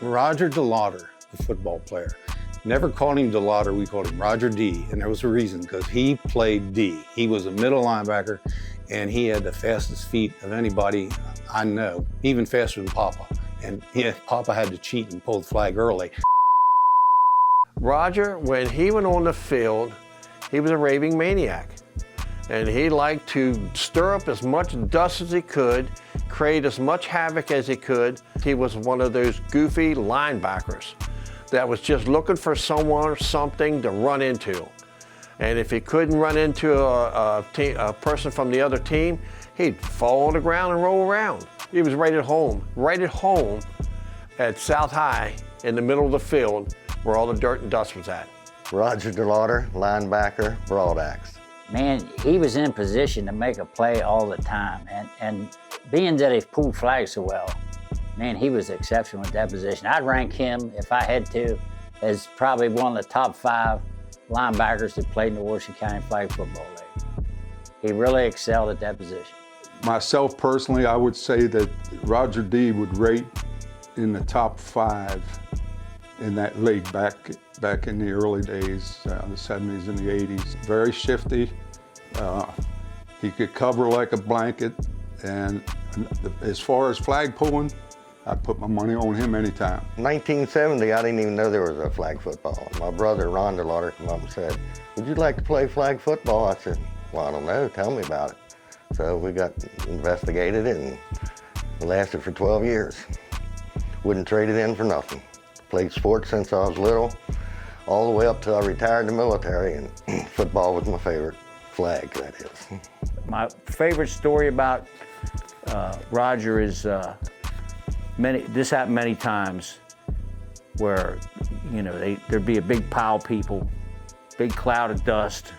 Roger Delaughter, the football player. Never called him Delaughter, we called him Roger D, and there was a reason, because he played D. He was a middle linebacker, and he had the fastest feet of anybody I know, even faster than Papa. And yeah, Papa had to cheat and pull the flag early. Roger, when he went on the field, he was a raving maniac. And he liked to stir up as much dust as he could, create as much havoc as he could. He was one of those goofy linebackers that was just looking for someone or something to run into. And if he couldn't run into a person from the other team, he'd fall on the ground and roll around. He was right at home at South High in the middle of the field where all the dirt and dust was at. Roger Delaughter, linebacker, broad axe. Man, he was in position to make a play all the time. And being that he pulled flags so well, man, he was exceptional at that position. I'd rank him, if I had to, as probably one of the top 5 linebackers that played in the Washington County Flag Football League. He really excelled at that position. Myself personally, I would say that Roger D would rate in the top 5 in that league back in the early days, the 70s and the 80s. Very shifty. He could cover like a blanket. And as far as flag pulling, I'd put my money on him anytime. 1970, I didn't even know there was a flag football. My brother, Ron Delaughter, came up and said, "Would you like to play flag football?" I said, "Well, I don't know, tell me about it." So we got investigated it, and it lasted for 12 years. Wouldn't trade it in for nothing. Played sports since I was little, all the way up till I retired in the military, and football was my favorite flag, that is. My favorite story about Roger is this happened many times where, you know, there'd be a big pile of people, big cloud of dust,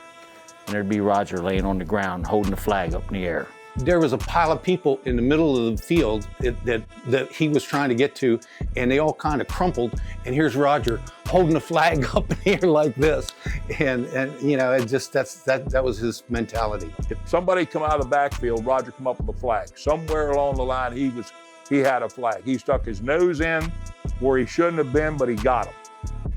and there'd be Roger laying on the ground holding the flag up in the air. There was a pile of people in the middle of the field that he was trying to get to, and they all kind of crumpled, and here's Roger holding the flag up in the air like this. And you know, it just, that was his mentality. If somebody come out of the backfield, Roger come up with a flag. Somewhere along the line, he had a flag. He stuck his nose in where he shouldn't have been, but he got him.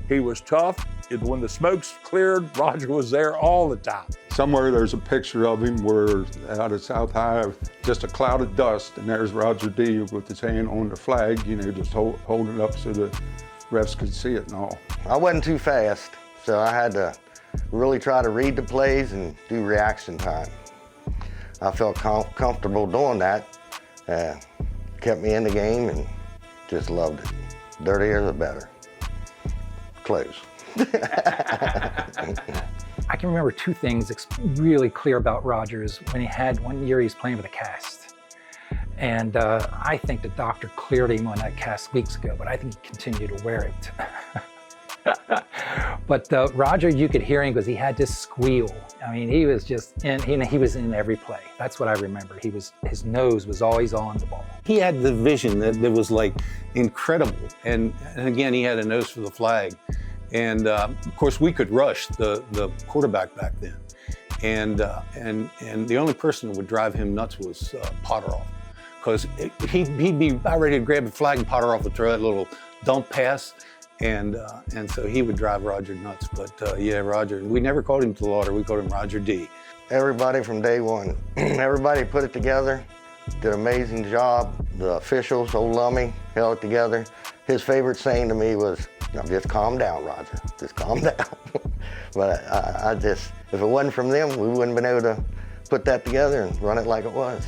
He was tough. When the smoke's cleared, Roger was there all the time. Somewhere there's a picture of him where out at South High, just a cloud of dust, and there's Roger D with his hand on the flag, you know, just holding it up so the refs could see it and all. I wasn't too fast, so I had to really try to read the plays and do reaction time. I felt comfortable doing that. Kept me in the game and just loved it. Dirtier the better. Close. I can remember 2 things really clear about Rogers. When he had one year, he was playing with a cast. And I think the doctor cleared him on that cast weeks ago, but I think he continued to wear it. But Roger, you could hear him because he had this squeal. I mean, he was just he was in every play. That's what I remember. His nose was always on the ball. He had the vision that was like incredible. And again, he had a nose for the flag. And of course, we could rush the quarterback back then. And the only person that would drive him nuts was Potteroff, because he'd be about ready to grab the flag, and Potteroff would throw that little dump pass. And so he would drive Roger nuts. But yeah, Roger, we never called him Delaughter, we called him Roger D. Everybody from day one, everybody put it together, did an amazing job. The officials, old Lummy, held it together. His favorite saying to me was, "Now just calm down, Roger, just calm down." But I just, if it wasn't from them, we wouldn't have been able to put that together and run it like it was.